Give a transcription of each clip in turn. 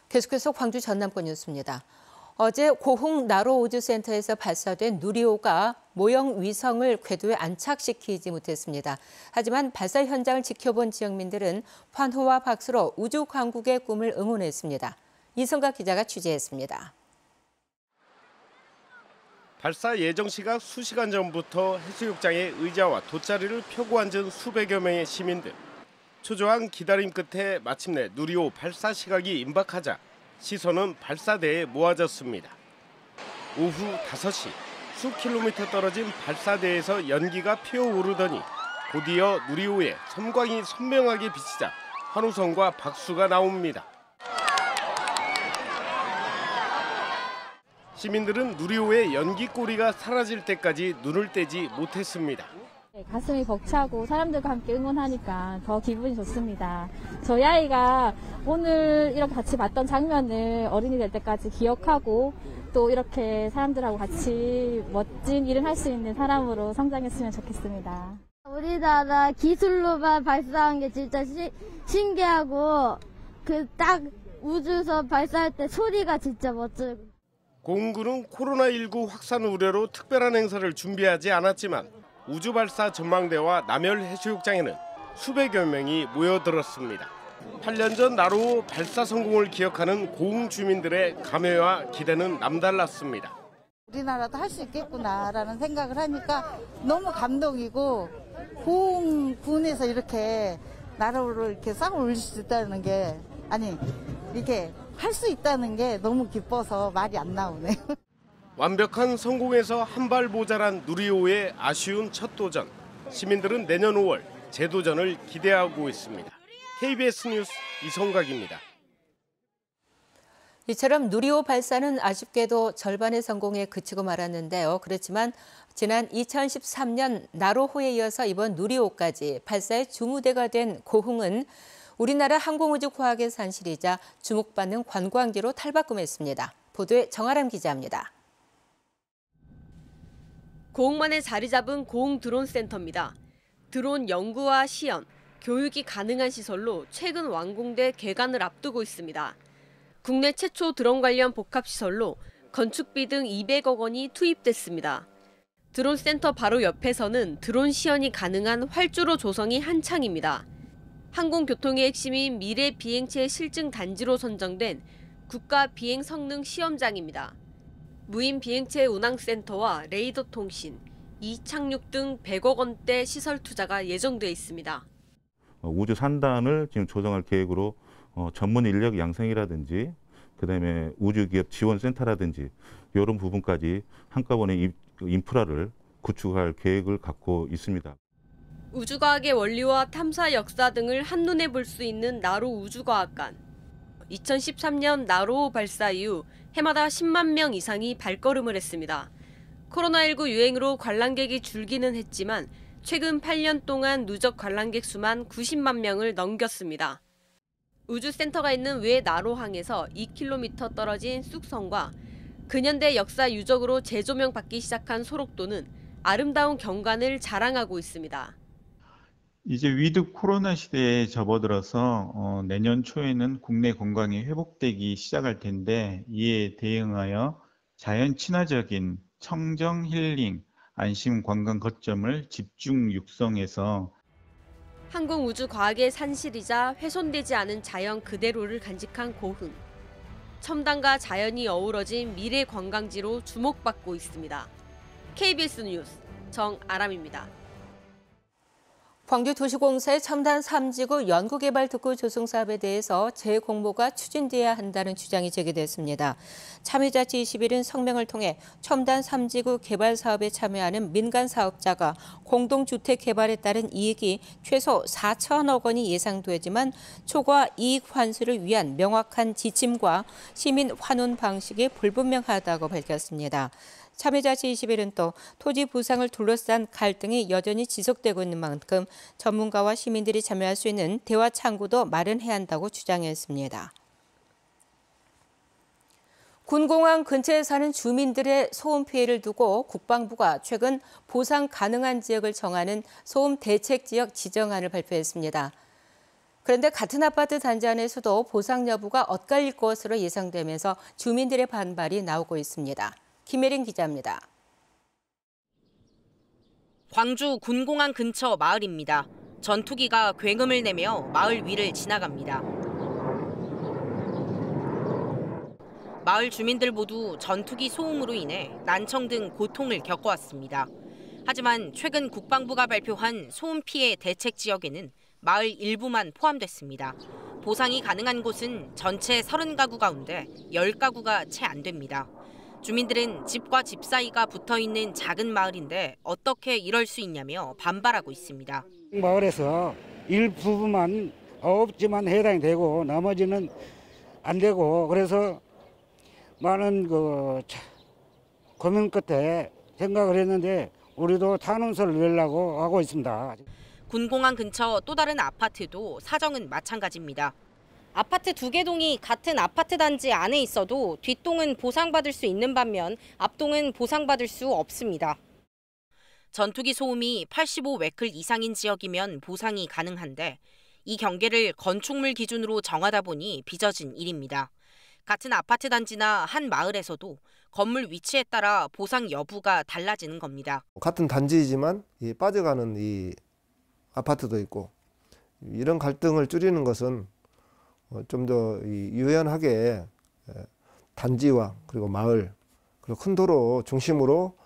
계속해서 광주 전남권 뉴스입니다. 어제 고흥 나로우주센터에서 발사된 누리호가 모형 위성을 궤도에 안착시키지 못했습니다. 하지만 발사 현장을 지켜본 지역민들은 환호와 박수로 우주 강국의 꿈을 응원했습니다. 이성각 기자가 취재했습니다. 발사 예정 시각 수시간 전부터 해수욕장에 의자와 돗자리를 펴고 앉은 수백여 명의 시민들. 초조한 기다림 끝에 마침내 누리호 발사 시각이 임박하자 시선은 발사대에 모아졌습니다. 오후 5시 수 킬로미터 떨어진 발사대에서 연기가 피어오르더니 곧이어 누리호에 섬광이 선명하게 비치자 환호성과 박수가 나옵니다. 시민들은 누리호의 연기꼬리가 사라질 때까지 눈을 떼지 못했습니다. 가슴이 벅차고 사람들과 함께 응원하니까 더 기분이 좋습니다. 저희 아이가 오늘 이렇게 같이 봤던 장면을 어른이 될 때까지 기억하고 또 이렇게 사람들하고 같이 멋진 일을 할 수 있는 사람으로 성장했으면 좋겠습니다. 우리나라 기술로만 발사한 게 진짜 신기하고 그 딱 우주선 발사할 때 소리가 진짜 멋지고. 고흥구는 코로나19 확산 우려로 특별한 행사를 준비하지 않았지만 우주 발사 전망대와 남열 해수욕장에는 수백여 명이 모여들었습니다. 8년 전 나로호 발사 성공을 기억하는 고흥 주민들의 감회와 기대는 남달랐습니다. 우리나라도 할 수 있겠구나라는 생각을 하니까 너무 감동이고 고흥군에서 이렇게 나로호를 이렇게 싹 올릴 수 있다는 게 이렇게 할 수 있다는 게 너무 기뻐서 말이 안 나오네요. 완벽한 성공에서 한 발 모자란 누리호의 아쉬운 첫 도전. 시민들은 내년 5월 재도전을 기대하고 있습니다. KBS 뉴스 이성각입니다. 이처럼 누리호 발사는 아쉽게도 절반의 성공에 그치고 말았는데요. 그렇지만 지난 2013년 나로호에 이어서 이번 누리호까지 발사의 주무대가 된 고흥은 우리나라 항공우주과학의 산실이자 주목받는 관광지로 탈바꿈했습니다. 보도에 정아람 기자입니다. 고흥만에 자리 잡은 고흥 드론 센터입니다. 드론 연구와 시연, 교육이 가능한 시설로 최근 완공돼 개관을 앞두고 있습니다. 국내 최초 드론 관련 복합시설로 건축비 등 200억 원이 투입됐습니다. 드론 센터 바로 옆에서는 드론 시연이 가능한 활주로 조성이 한창입니다. 항공교통의 핵심인 미래 비행체 실증 단지로 선정된 국가 비행 성능 시험장입니다. 무인 비행체 운항센터와 레이더 통신, 이착륙 등 100억 원대 시설 투자가 예정돼 있습니다. 우주 산단을 지금 조성할 계획으로 전문 인력 양성이라든지 그다음에 우주기업 지원센터라든지 이런 부분까지 한꺼번에 인프라를 구축할 계획을 갖고 있습니다. 우주과학의 원리와 탐사 역사 등을 한눈에 볼 수 있는 나로 우주과학관. 2013년 나로호 발사 이후 해마다 10만 명 이상이 발걸음을 했습니다. 코로나19 유행으로 관람객이 줄기는 했지만 최근 8년 동안 누적 관람객 수만 90만 명을 넘겼습니다. 우주센터가 있는 외 나로항에서 2km 떨어진 쑥성과 근현대 역사 유적으로 재조명받기 시작한 소록도는 아름다운 경관을 자랑하고 있습니다. 이제 위드 코로나 시대에 접어들어서 내년 초에는 국내 관광이 회복되기 시작할 텐데 이에 대응하여 자연 친화적인 청정 힐링, 안심 관광 거점을 집중 육성해서 항공우주과학의 산실이자 훼손되지 않은 자연 그대로를 간직한 고흥. 첨단과 자연이 어우러진 미래 관광지로 주목받고 있습니다. KBS 뉴스 정아람입니다. 광주도시공사의 첨단 3지구 연구개발 특구 조성 사업에 대해서 재공모가 추진돼야 한다는 주장이 제기됐습니다. 참여자치 21은 성명을 통해 첨단 3지구 개발 사업에 참여하는 민간 사업자가 공동주택 개발에 따른 이익이 최소 4천억 원이 예상되지만 초과 이익 환수를 위한 명확한 지침과 시민 환원 방식이 불분명하다고 밝혔습니다. 참여자치 21은 또 토지 부상을 둘러싼 갈등이 여전히 지속되고 있는 만큼 전문가와 시민들이 참여할 수 있는 대화 창구도 마련해야 한다고 주장했습니다. 군공항 근처에 사는 주민들의 소음 피해를 두고 국방부가 최근 보상 가능한 지역을 정하는 소음 대책 지역 지정안을 발표했습니다. 그런데 같은 아파트 단지 안에서도 보상 여부가 엇갈릴 것으로 예상되면서 주민들의 반발이 나오고 있습니다. 김혜린 기자입니다. 광주 군공항 근처 마을입니다. 전투기가 굉음을 내며 마을 위를 지나갑니다. 마을 주민들 모두 전투기 소음으로 인해 난청 등 고통을 겪어왔습니다. 하지만 최근 국방부가 발표한 소음 피해 대책 지역에는 마을 일부만 포함됐습니다. 보상이 가능한 곳은 전체 30가구 가운데 10가구가 채 안 됩니다. 주민들은 집과 집 사이가 붙어있는 작은 마을인데 어떻게 이럴 수 있냐며 반발하고 있습니다. 마을에서 일부분만 없지만 해당이 되고 나머지는 안 되고 그래서 많은 고민 끝에 생각을 했는데 우리도 탄원서를 내려고 하고 있습니다. 군공항 근처 또 다른 아파트도 사정은 마찬가지입니다. 아파트 2개 동이 같은 아파트 단지 안에 있어도 뒷동은 보상받을 수 있는 반면 앞동은 보상받을 수 없습니다. 전투기 소음이 85웨클 이상인 지역이면 보상이 가능한데 이 경계를 건축물 기준으로 정하다 보니 빚어진 일입니다. 같은 아파트 단지나 한 마을에서도 건물 위치에 따라 보상 여부가 달라지는 겁니다. 같은 단지이지만 빠져가는 이 아파트도 있고 이런 갈등을 줄이는 것은 좀 더 유연하게 단지와 그리고 마을 그리고 큰 도로 중심으로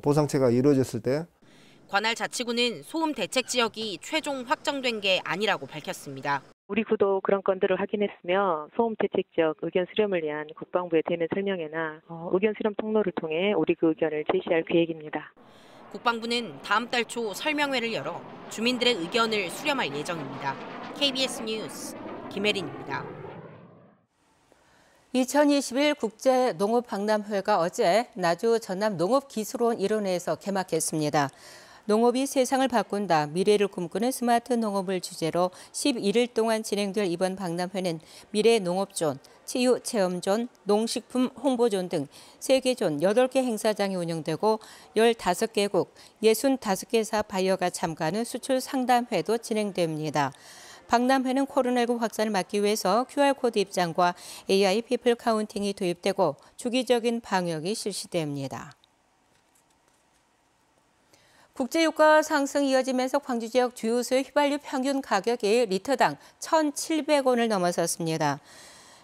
보상체가 이루어졌을 때 관할 자치구는 소음 대책 지역이 최종 확정된 게 아니라고 밝혔습니다. 우리 구도 그런 건들을 확인했으며 소음 대책 지역 의견 수렴을 위한 국방부의 대면 설명회나 의견 수렴 통로를 통해 우리 그 의견을 제시할 계획입니다. 국방부는 다음 달 초 설명회를 열어 주민들의 의견을 수렴할 예정입니다. KBS 뉴스 김혜린입니다. 2021 국제농업박람회가 어제 나주 전남농업기술원일원회에서 개막했습니다. 농업이 세상을 바꾼다, 미래를 꿈꾸는 스마트 농업을 주제로 11일 동안 진행될 이번 박람회는 미래 농업존, 치유 체험존, 농식품 홍보존 등 3개 존 8개 행사장이 운영되고 15개국 65개사 바이어가 참가하는 수출 상담회도 진행됩니다. 박람회는 코로나19 확산을 막기 위해서 QR코드 입장과 AI 피플 카운팅이 도입되고 주기적인 방역이 실시됩니다. 국제유가 상승이 이어지면서 광주 지역 주유소의 휘발유 평균 가격이 리터당 1,700원을 넘어섰습니다.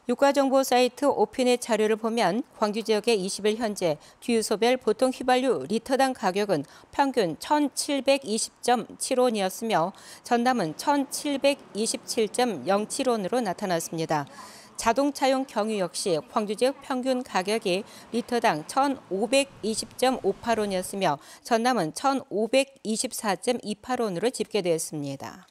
유가정보 사이트 오핀의 자료를 보면 광주 지역의 20일 현재 주유소별 보통 휘발유 리터당 가격은 평균 1,720.7원이었으며 전남은 1,727.07원으로 나타났습니다. 자동차용 경유 역시 광주 지역 평균 가격이 리터당 1,520.58원이었으며 전남은 1,524.28원으로 집계됐습니다.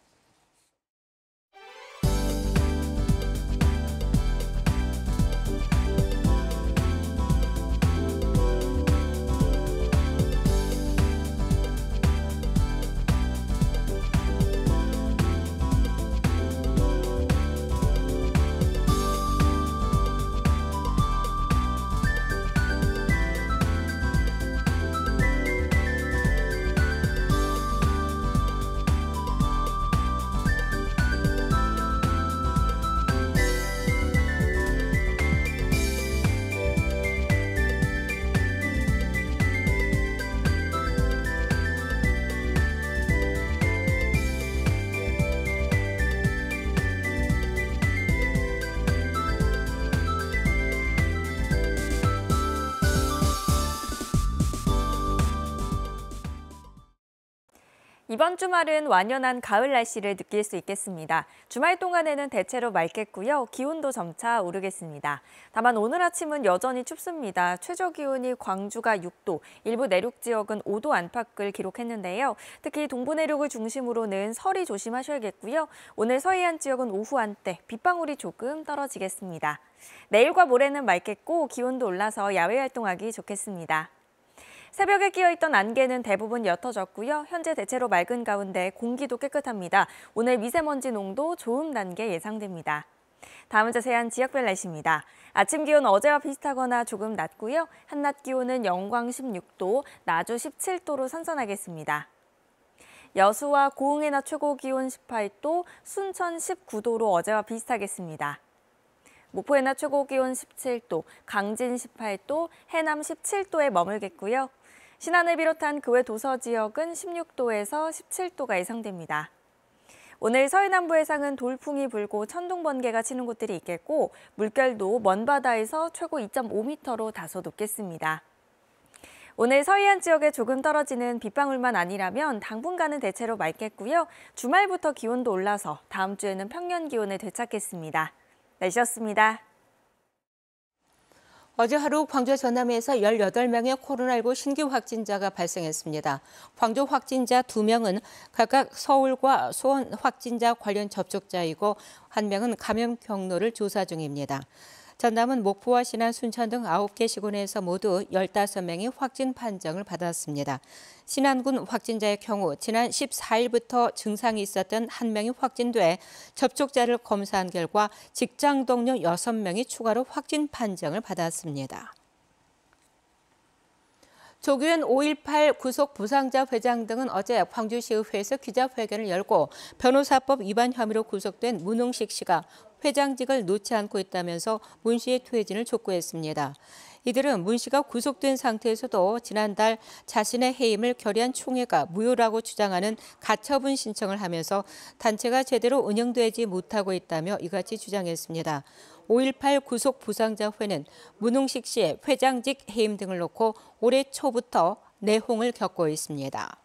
이번 주말은 완연한 가을 날씨를 느낄 수 있겠습니다. 주말 동안에는 대체로 맑겠고요. 기온도 점차 오르겠습니다. 다만 오늘 아침은 여전히 춥습니다. 최저 기온이 광주가 6도, 일부 내륙 지역은 5도 안팎을 기록했는데요. 특히 동부 내륙을 중심으로는 서리 조심하셔야겠고요. 오늘 서해안 지역은 오후 한때 빗방울이 조금 떨어지겠습니다. 내일과 모레는 맑겠고 기온도 올라서 야외 활동하기 좋겠습니다. 새벽에 끼어있던 안개는 대부분 옅어졌고요. 현재 대체로 맑은 가운데 공기도 깨끗합니다. 오늘 미세먼지 농도 좋음 단계 예상됩니다. 다음은 자세한 지역별 날씨입니다. 아침 기온 어제와 비슷하거나 조금 낮고요. 한낮 기온은 영광 16도, 나주 17도로 선선하겠습니다. 여수와 고흥의 낮 최고 기온 18도, 순천 19도로 어제와 비슷하겠습니다. 목포의 낮 최고 기온 17도, 강진 18도, 해남 17도에 머물겠고요. 신안을 비롯한 그 외 도서 지역은 16도에서 17도가 예상됩니다. 오늘 서해 남부 해상은 돌풍이 불고 천둥 번개가 치는 곳들이 있겠고 물결도 먼 바다에서 최고 2.5m로 다소 높겠습니다. 오늘 서해안 지역에 조금 떨어지는 빗방울만 아니라면 당분간은 대체로 맑겠고요. 주말부터 기온도 올라서 다음 주에는 평년 기온을 되찾겠습니다. 날씨였습니다. 어제 하루 광주 전남에서 18명의 코로나19 신규 확진자가 발생했습니다. 광주 확진자 2명은 각각 서울과 수원 확진자 관련 접촉자이고 1명은 감염 경로를 조사 중입니다. 전남은 목포와 신안, 순천 등 9개 시군에서 모두 15명이 확진 판정을 받았습니다. 신안군 확진자의 경우 지난 14일부터 증상이 있었던 1명이 확진돼 접촉자를 검사한 결과 직장 동료 6명이 추가로 확진 판정을 받았습니다. 조규현 5.18 구속 부상자 회장 등은 어제 광주시의회에서 기자회견을 열고 변호사법 위반 혐의로 구속된 문흥식 씨가 회장직을 놓지 않고 있다면서 문 씨의 퇴진을 촉구했습니다. 이들은 문 씨가 구속된 상태에서도 지난달 자신의 해임을 결의한 총회가 무효라고 주장하는 가처분 신청을 하면서 단체가 제대로 운영되지 못하고 있다며 이같이 주장했습니다. 5.18 구속 부상자회는 문흥식 씨의 회장직 해임 등을 놓고 올해 초부터 내홍을 겪고 있습니다.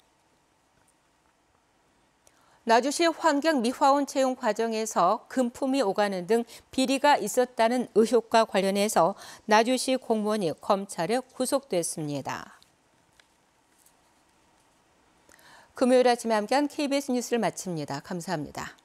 나주시 환경미화원 채용 과정에서 금품이 오가는 등 비리가 있었다는 의혹과 관련해서 나주시 공무원이 검찰에 구속됐습니다. 금요일 아침에 함께한 KBS 뉴스를 마칩니다. 감사합니다.